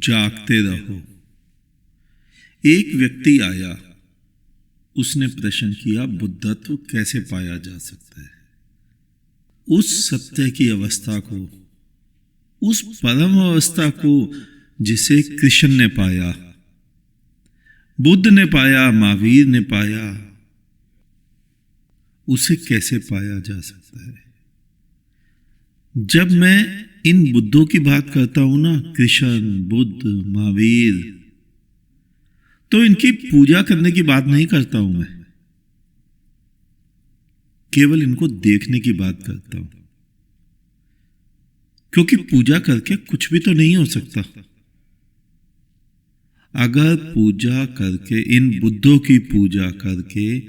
जागते रहो। एक व्यक्ति आया, उसने प्रश्न किया, बुद्धत्व कैसे पाया जा सकता है? उस सत्य की अवस्था को, उस परम अवस्था को जिसे कृष्ण ने पाया, बुद्ध ने पाया, महावीर ने पाया, उसे कैसे पाया जा सकता है? जब मैं इन बुद्धों की बात करता हूं ना, कृष्ण, बुद्ध, महावीर, तो इनकी पूजा करने की बात नहीं करता हूं मैं, केवल इनको देखने की बात करता हूं। क्योंकि पूजा करके कुछ भी तो नहीं हो सकता। अगर पूजा करके, इन बुद्धों की पूजा करके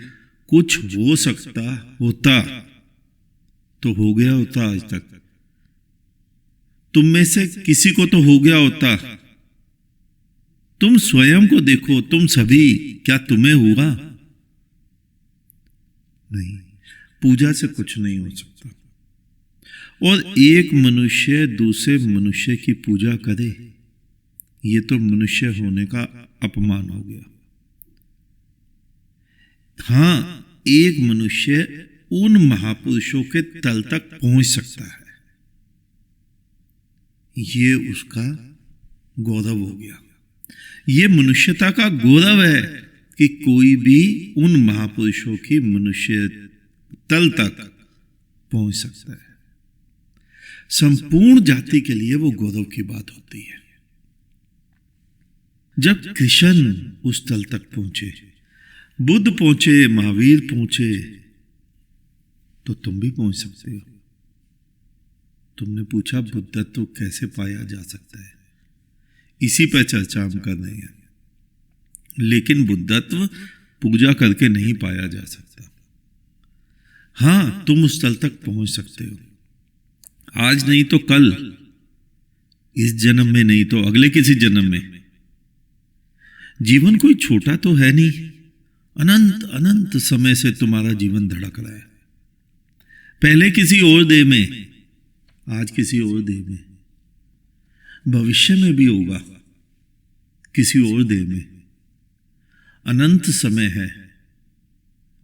कुछ हो सकता होता तो हो गया होता। आज तक तुम में से किसी को तो हो गया होता। तुम स्वयं को देखो, तुम सभी, क्या तुम्हें हुआ? नहीं, पूजा से कुछ नहीं हो सकता। और एक मनुष्य दूसरे मनुष्य की पूजा करे, ये तो मनुष्य होने का अपमान हो गया। हां, एक मनुष्य उन महापुरुषों के तल तक पहुंच सकता है, ये उसका गौरव हो गया। ये मनुष्यता का गौरव है कि कोई भी उन महापुरुषों की मनुष्य तल तक पहुंच सकता है। संपूर्ण जाति के लिए वो गौरव की बात होती है। जब कृष्ण उस तल तक पहुंचे, बुद्ध पहुंचे, महावीर पहुंचे, तो तुम भी पहुंच सकते हो। तुमने पूछा बुद्धत्व कैसे पाया जा सकता है, इसी पर चर्चा हम कर रहे हैं। लेकिन बुद्धत्व पूजा करके नहीं पाया जा सकता। हां, तुम उस तल तक पहुंच सकते हो, आज नहीं तो कल, इस जन्म में नहीं तो अगले किसी जन्म में। जीवन कोई छोटा तो है नहीं, अनंत अनंत समय से तुम्हारा जीवन धड़क रहा है। पहले किसी और देह में, आज किसी और देह में, भविष्य में भी होगा किसी और देह में। अनंत समय है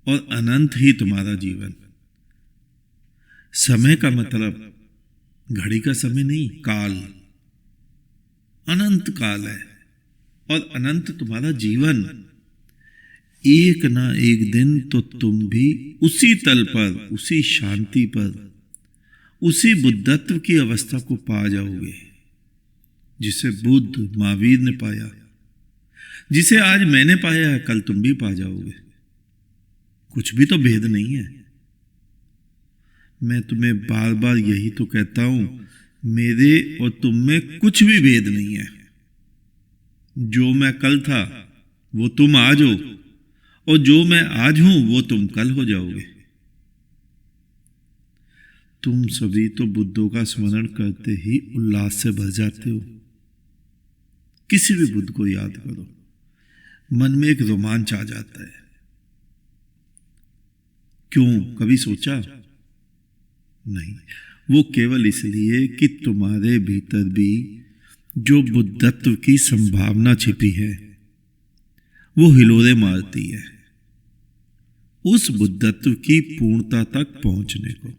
और अनंत ही तुम्हारा जीवन। समय का मतलब घड़ी का समय नहीं, काल, अनंत काल है और अनंत तुम्हारा जीवन। एक ना एक दिन तो तुम भी उसी तल पर, उसी शांति पर, उसी बुद्धत्व की अवस्था को पा जाओगे जिसे बुद्ध, महावीर ने पाया, जिसे आज मैंने पाया है, कल तुम भी पा जाओगे। कुछ भी तो भेद नहीं है। मैं तुम्हें बार बार यही तो कहता हूं, मेरे और तुम में कुछ भी भेद नहीं है। जो मैं कल था वो तुम आज हो, और जो मैं आज हूं वो तुम कल हो जाओगे। तुम सभी तो बुद्धों का स्मरण करते ही उल्लास से भर जाते हो। किसी भी बुद्ध को याद करो, मन में एक रोमांच आ जाता है। क्यों, कभी सोचा? नहीं, वो केवल इसलिए कि तुम्हारे भीतर भी जो बुद्धत्व की संभावना छिपी है वो हिलोरे मारती है उस बुद्धत्व की पूर्णता तक पहुंचने को।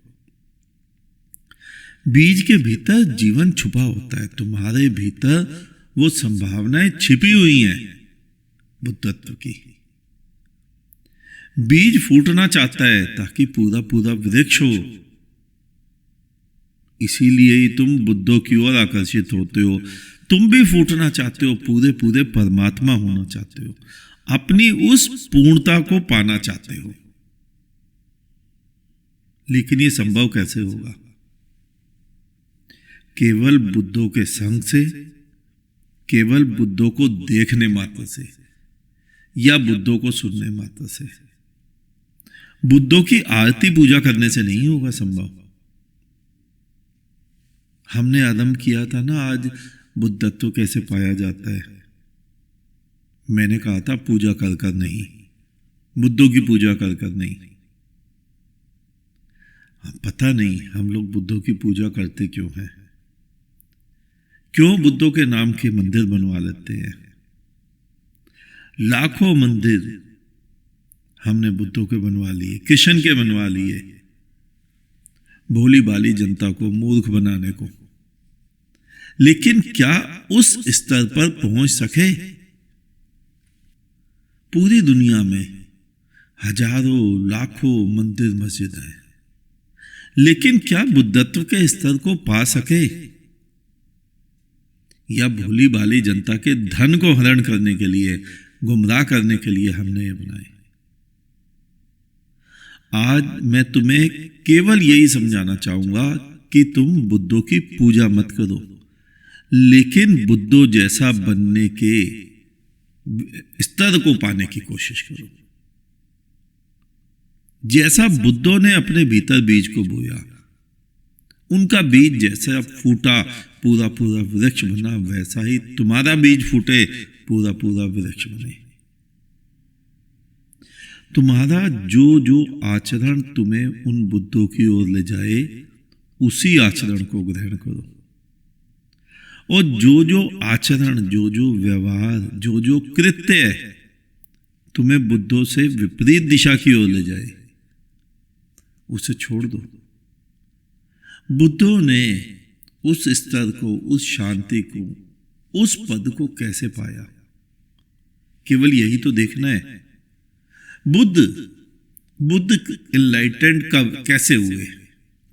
बीज के भीतर जीवन छुपा होता है, तुम्हारे भीतर वो संभावनाएं छिपी हुई हैं बुद्धत्व की। बीज फूटना चाहता है ताकि पूरा पूरा वृक्ष हो। इसीलिए ही तुम बुद्धों की ओर आकर्षित होते हो। तुम भी फूटना चाहते हो, पूरे पूरे परमात्मा होना चाहते हो, अपनी उस पूर्णता को पाना चाहते हो। लेकिन ये संभव कैसे होगा? केवल बुद्धों के संग से, केवल बुद्धों को देखने मात्र से, या बुद्धों को सुनने मात्र से। बुद्धों की आरती पूजा करने से नहीं होगा संभव। हमने आरंभ किया था ना आज, बुद्धत्व कैसे पाया जाता है। मैंने कहा था पूजा कर कर नहीं, बुद्धों की पूजा कर कर नहीं। पता नहीं हम लोग बुद्धों की पूजा करते क्यों हैं, क्यों बुद्धों के नाम के मंदिर बनवा लेते हैं? लाखों मंदिर हमने बुद्धों के बनवा लिए, कृष्ण के बनवा लिए, भोली भाली जनता को मूर्ख बनाने को। लेकिन क्या उस स्तर पर पहुंच सके? पूरी दुनिया में हजारों लाखों मंदिर मस्जिद हैं, लेकिन क्या बुद्धत्व के स्तर को पा सके? या भोली भाली जनता के धन को हरण करने के लिए, गुमराह करने के लिए हमने ये बनाए? आज मैं तुम्हें केवल यही समझाना चाहूंगा कि तुम बुद्धों की पूजा मत करो, लेकिन बुद्धों जैसा बनने के स्तर को पाने की कोशिश करो। जैसा बुद्धों ने अपने भीतर बीज को बोया, उनका बीज जैसा फूटा पूरा पूरा वृक्ष बना, वैसा ही तुम्हारा बीज फूटे पूरा पूरा वृक्ष बने। तुम्हारा जो जो आचरण तुम्हें उन बुद्धों की ओर ले जाए, उसी आचरण को ग्रहण करो। और जो जो आचरण, जो जो व्यवहार, जो जो कृत्य तुम्हें बुद्धों से विपरीत दिशा की ओर ले जाए, उसे छोड़ दो। बुद्धों ने उस स्तर को, उस शांति को, उस पद को कैसे पाया? केवल यही तो देखना है। बुद्ध एनलाइटेंड कब, कैसे हुए,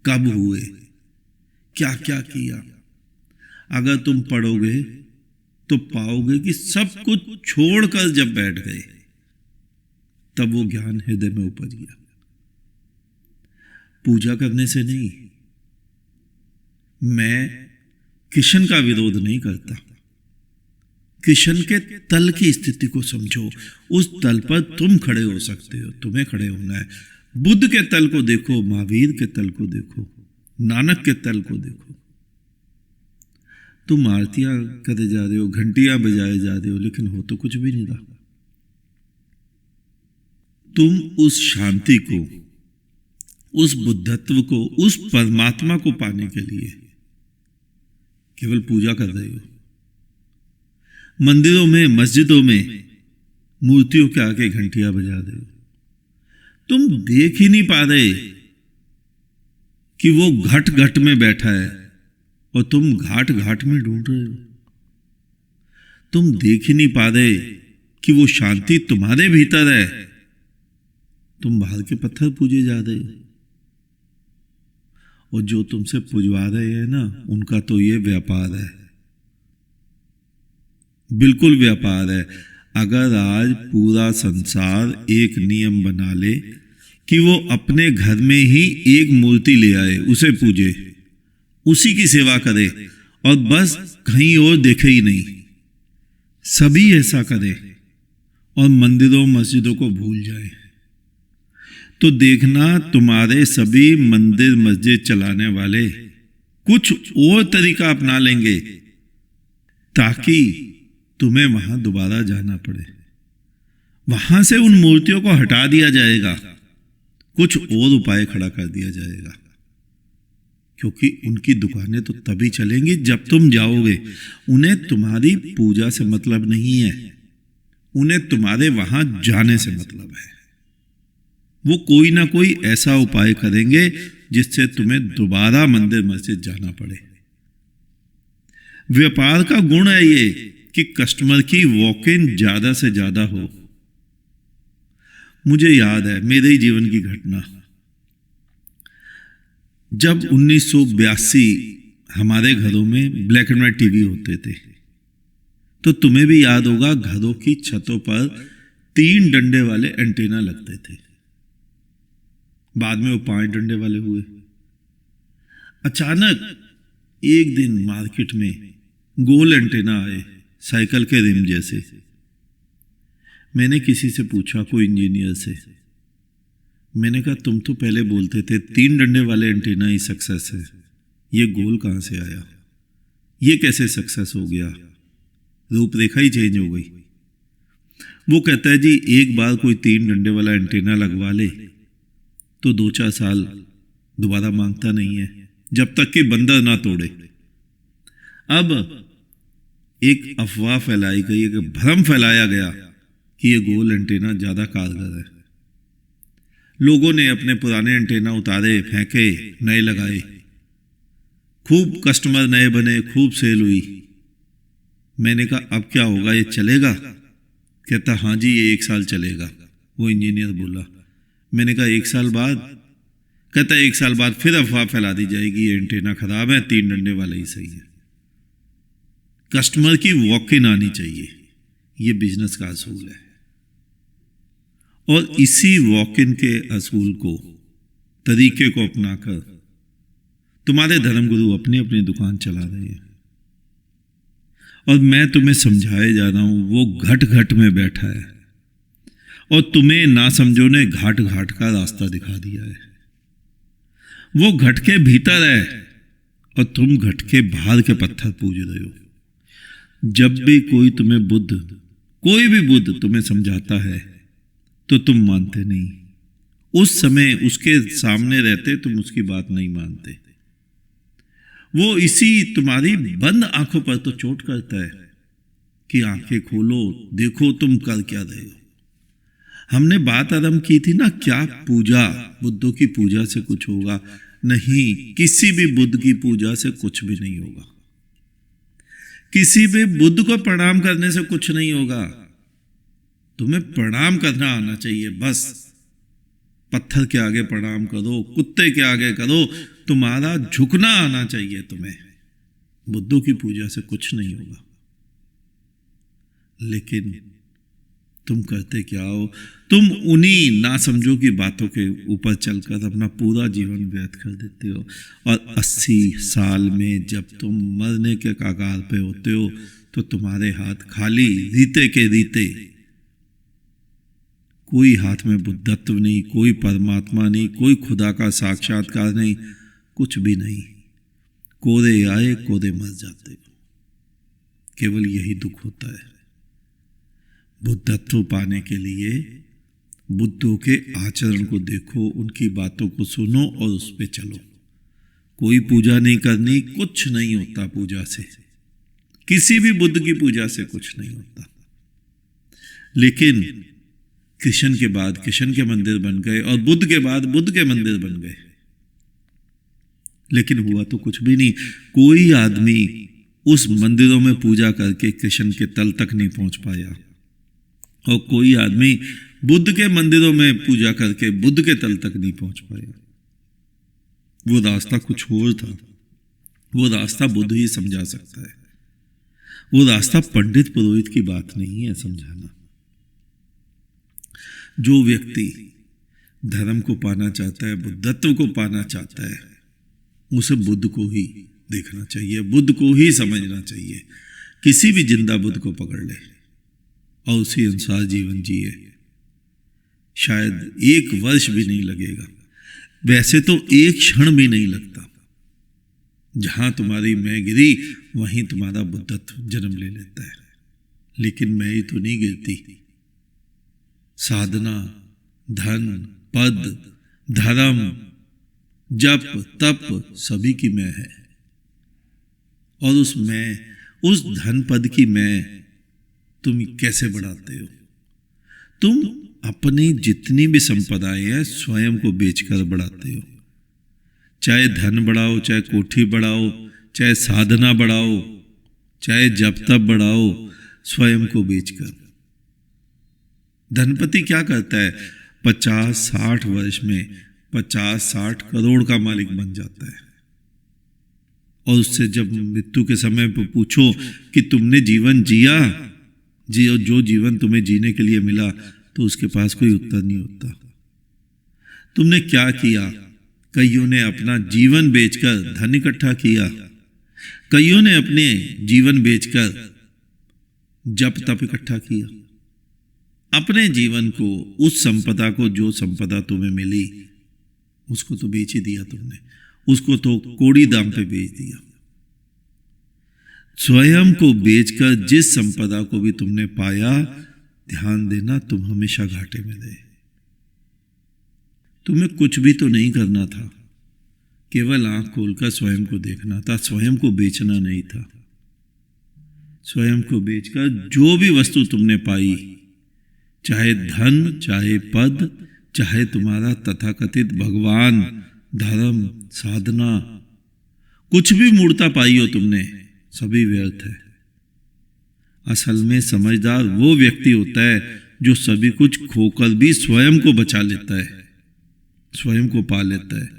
कब हुए, क्या क्या किया? अगर तुम पढ़ोगे तो पाओगे कि सब कुछ छोड़कर जब बैठ गए, तब वो ज्ञान हृदय में उपज गया। पूजा करने से नहीं। मैं कृष्ण का विरोध नहीं करता। कृष्ण के तल की स्थिति को समझो। उस तल पर तुम खड़े हो सकते हो, तुम्हें खड़े होना है। बुद्ध के तल को देखो, महावीर के तल को देखो, नानक के तल को देखो। तुम आरतियां करे जा रहे हो, घंटियां बजाए जा रहे हो, लेकिन हो तो कुछ भी नहीं रहा। तुम उस शांति को, उस बुद्धत्व को, उस परमात्मा को पाने के लिए केवल पूजा कर रहे हो। मंदिरों में, मस्जिदों में मूर्तियों के आगे घंटियां बजा रहे हो। तुम देख ही नहीं पा रहे कि वो घट घट में बैठा है और तुम घाट घाट में ढूंढ रहे हो। तुम देख ही नहीं पा रहे कि वो शांति तुम्हारे भीतर है, तुम बाहर के पत्थर पूजे जा रहे हो। और जो तुमसे पुजवा रहे हैं ना, उनका तो ये व्यापार है, बिल्कुल व्यापार है। अगर आज पूरा संसार एक नियम बना ले कि वो अपने घर में ही एक मूर्ति ले आए, उसे पूजे, उसी की सेवा करे और बस कहीं और देखे ही नहीं, सभी ऐसा करें और मंदिरों मस्जिदों को भूल जाए, तो देखना तुम्हारे सभी मंदिर मस्जिद चलाने वाले कुछ और तरीका अपना लेंगे ताकि तुम्हें वहां दोबारा जाना पड़े। वहां से उन मूर्तियों को हटा दिया जाएगा, कुछ और उपाय खड़ा कर दिया जाएगा, क्योंकि उनकी दुकानें तो तभी चलेंगी जब तुम जाओगे। उन्हें तुम्हारी पूजा से मतलब नहीं है, उन्हें तुम्हारे वहां जाने से मतलब है। वो कोई ना कोई ऐसा उपाय करेंगे जिससे तुम्हें दोबारा मंदिर मस्जिद जाना पड़े। व्यापार का गुण है ये कि कस्टमर की वॉक इन ज्यादा से ज्यादा हो। मुझे याद है मेरे ही जीवन की घटना, जब 1982 हमारे घरों में ब्लैक एंड व्हाइट टीवी होते थे, तो तुम्हें भी याद होगा घरों की छतों पर 3 डंडे वाले एंटीना लगते थे। बाद में वो 5 डंडे वाले हुए। अचानक एक दिन मार्केट में गोल एंटीना आए, साइकिल के रिम जैसे। मैंने किसी से पूछा, कोई इंजीनियर से, मैंने कहा तुम तो पहले बोलते थे 3 डंडे वाले एंटीना ही सक्सेस है, ये गोल कहां से आया, ये कैसे सक्सेस हो गया, रूपरेखा ही चेंज हो गई। वो कहता है जी एक बार कोई 3 डंडे वाला एंटीना लगवा ले तो 2-4 साल दोबारा मांगता नहीं है, जब तक कि बंदर ना तोड़े। अब एक अफवाह फैलाई गई है, कि भ्रम फैलाया गया कि ये गोल एंटेना ज़्यादा कारगर है। लोगों ने अपने पुराने एंटेना उतारे, फेंके, नए लगाए, खूब कस्टमर नए बने, खूब सेल हुई। मैंने कहा अब क्या होगा, ये चलेगा? कहता हाँ जी ये 1 साल चलेगा। वो इंजीनियर बोला। मैंने कहा 1 साल बाद? कहता 1 साल बाद फिर अफवाह फैला दी जाएगी ये एंटेना खराब है, 3 डंडे वाला ही सही है। कस्टमर की वॉक इन आनी चाहिए, ये बिजनेस का असूल है। और इसी वॉक इन के असूल को, तरीके को अपनाकर तुम्हारे धर्मगुरु अपनी अपनी दुकान चला रहे हैं। और मैं तुम्हें समझाए जा रहा हूं, वो घट घट में बैठा है और तुम्हें ना समझो ने घाट घाट का रास्ता दिखा दिया है। वो घट के भीतर है और तुम घट के बाहर के पत्थर पूज रहे हो। जब भी कोई तुम्हें बुद्ध, कोई भी बुद्ध तुम्हें समझाता है तो तुम मानते नहीं। उस समय उसके सामने रहते तुम उसकी बात नहीं मानते। वो इसी तुम्हारी बंद आंखों पर तो चोट करता है कि आंखें खोलो, देखो तुम कर क्या रहे हो। हमने बात आरंभ की थी ना, क्या पूजा, बुद्धों की पूजा से कुछ होगा? नहीं, किसी भी बुद्ध की पूजा से कुछ भी नहीं होगा। किसी भी बुद्ध को प्रणाम करने से कुछ नहीं होगा। तुम्हें प्रणाम करना आना चाहिए बस। पत्थर के आगे प्रणाम करो, कुत्ते के आगे करो, तुम्हारा झुकना आना चाहिए तुम्हें। बुद्धों की पूजा से कुछ नहीं होगा। लेकिन तुम करते क्या हो? तुम उन्हीं ना समझो की बातों के ऊपर चलकर अपना पूरा जीवन व्यर्थ कर देते हो। और 80 साल में जब तुम मरने के कगार पे होते हो तो तुम्हारे हाथ खाली, रीते के रीते। कोई हाथ में बुद्धत्व नहीं, कोई परमात्मा नहीं, कोई खुदा का साक्षात्कार नहीं, कुछ भी नहीं। कोरे आए कोरे मर जाते हो। केवल यही दुख होता है। बुद्धत्व पाने के लिए बुद्धों के आचरण को देखो, उनकी बातों को सुनो और उस पे चलो। कोई पूजा नहीं करनी, कुछ नहीं होता पूजा से। किसी भी बुद्ध की पूजा से कुछ नहीं होता। लेकिन कृष्ण के बाद कृष्ण के मंदिर बन गए और बुद्ध के बाद बुद्ध के मंदिर बन गए। लेकिन हुआ तो कुछ भी नहीं। कोई आदमी उस मंदिरों में पूजा करके कृष्ण के तल तक नहीं पहुंच पाया और कोई आदमी बुद्ध के मंदिरों में पूजा करके बुद्ध के तल तक नहीं पहुंच पाया। वो रास्ता कुछ और था। वो रास्ता बुद्ध ही समझा सकता है। वो रास्ता पंडित पुरोहित की बात नहीं है समझाना। जो व्यक्ति धर्म को पाना चाहता है, बुद्धत्व को पाना चाहता है, उसे बुद्ध को ही देखना चाहिए, बुद्ध को ही समझना चाहिए। किसी भी जिंदा बुद्ध को पकड़ ले और उसी अनुसार जीवन जिए। शायद 1 वर्ष भी नहीं लगेगा। वैसे तो 1 क्षण भी नहीं लगता। जहां तुम्हारी मैं गिरी वहीं तुम्हारा बुद्धत्व जन्म ले लेता है। लेकिन मैं ही तो नहीं गिरती। साधना, धन, पद, धर्म, जप, तप सभी की मैं है। और उस मैं, उस धन पद की मैं तुम कैसे बढ़ाते हो? तुम अपनी जितनी भी संपदाएं हैं स्वयं को बेचकर बढ़ाते हो। चाहे धन बढ़ाओ, चाहे कोठी बढ़ाओ, चाहे साधना बढ़ाओ, चाहे जप तप बढ़ाओ, स्वयं को बेचकर। धनपति क्या करता है? 50-60 वर्ष में 50-60 करोड़ का मालिक बन जाता है। और उससे जब मृत्यु के समय पर पूछो कि तुमने जीवन जिया, जो जीवन तुम्हें जीने के लिए मिला, तो उसके पास कोई उत्तर नहीं होता। तुमने क्या किया? कईयों ने अपना जीवन बेचकर धन इकट्ठा किया, कईयों ने अपने जीवन बेचकर जप तप इकट्ठा किया। अपने जीवन को, उस संपदा को, जो संपदा तुम्हें मिली, उसको तो बेच ही दिया तुमने। उसको तो कोड़ी दाम पे बेच दिया। स्वयं को बेचकर जिस संपदा को भी तुमने पाया, ध्यान देना तुम हमेशा घाटे में रहे। तुम्हें कुछ भी तो नहीं करना था, केवल आंख खोलकर स्वयं को देखना था। स्वयं को बेचना नहीं था। स्वयं को बेचकर जो भी वस्तु तुमने पाई, चाहे धन, चाहे पद, चाहे तुम्हारा तथाकथित भगवान, धर्म, साधना, कुछ भी मूर्ता पाई हो तुमने, सभी व्यर्थ है। असल में समझदार वो व्यक्ति होता है जो सभी कुछ खोकर भी स्वयं को बचा लेता है, स्वयं को पा लेता है।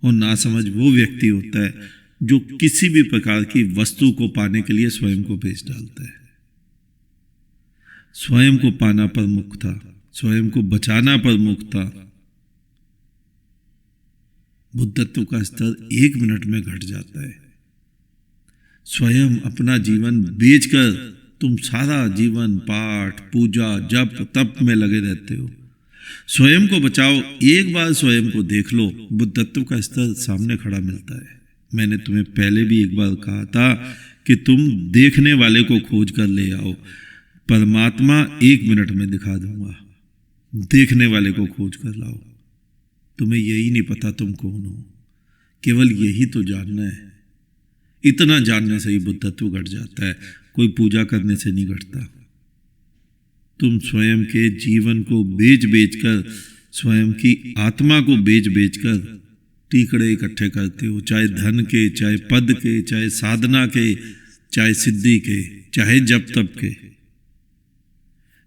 और नासमझ वो व्यक्ति होता है जो किसी भी प्रकार की वस्तु को पाने के लिए स्वयं को बेच डालता है। स्वयं को पाना प्रमुख था, स्वयं को बचाना प्रमुख था। बुद्धत्व का स्तर 1 मिनट में घट जाता है। स्वयं अपना जीवन बेचकर तुम सारा जीवन पाठ, पूजा, जप, तप में लगे रहते हो। स्वयं को बचाओ, एक बार स्वयं को देख लो, बुद्धत्व का स्तर सामने खड़ा मिलता है। मैंने तुम्हें पहले भी एक बार कहा था कि तुम देखने वाले को खोज कर ले आओ, परमात्मा 1 मिनट में दिखा दूंगा। देखने वाले को खोज कर लाओ। तुम्हें यही नहीं पता तुम कौन हो, केवल यही तो जानना है। इतना जानने से ही बुद्धत्व घट जाता है, कोई पूजा करने से नहीं घटता। तुम स्वयं के जीवन को बेच बेच कर, स्वयं की आत्मा को बेच बेच कर टीकड़े इकट्ठे करते हो, चाहे धन के, चाहे पद के, चाहे साधना के, चाहे सिद्धि के, चाहे जप तप के।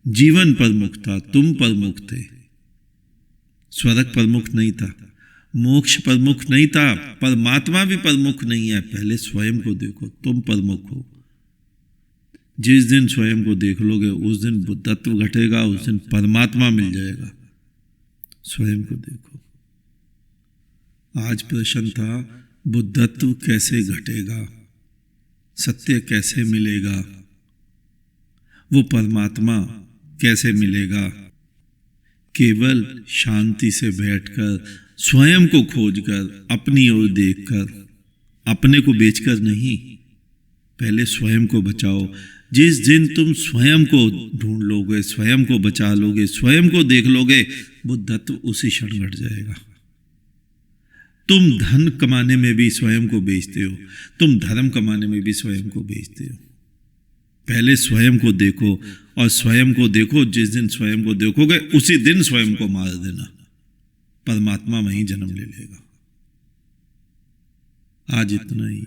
जीवन प्रमुख था, तुम प्रमुख थे। स्वर्ग प्रमुख नहीं था, मोक्ष प्रमुख नहीं था, परमात्मा भी प्रमुख नहीं है। पहले स्वयं को देखो, तुम प्रमुख हो। जिस दिन स्वयं को देख लोगे उस दिन बुद्धत्व घटेगा, उस दिन परमात्मा मिल जाएगा। स्वयं को देखो। आज प्रश्न था बुद्धत्व कैसे घटेगा, सत्य कैसे मिलेगा, वो परमात्मा कैसे मिलेगा। केवल शांति से बैठकर, स्वयं को खोजकर, अपनी ओर देखकर, अपने को बेचकर नहीं। पहले स्वयं को बचाओ। जिस दिन तुम स्वयं को ढूंढ लोगे, स्वयं को बचा लोगे, स्वयं को देख लोगे, बुद्धत्व उसी क्षण घट जाएगा। तुम धन कमाने में भी स्वयं को बेचते हो, तुम धर्म कमाने में भी स्वयं को बेचते हो। पहले स्वयं को देखो, और स्वयं को देखो। जिस दिन स्वयं को देखोगे उसी दिन स्वयं को मार देना, परमात्मा वहीं जन्म ले लेगा। आज इतना ही,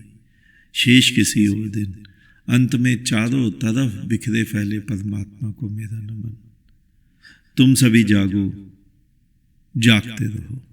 शेष किसी और दिन। अंत में चारों तरफ बिखरे फैले परमात्मा को मेरा नमन। तुम सभी जागो, जागते रहो।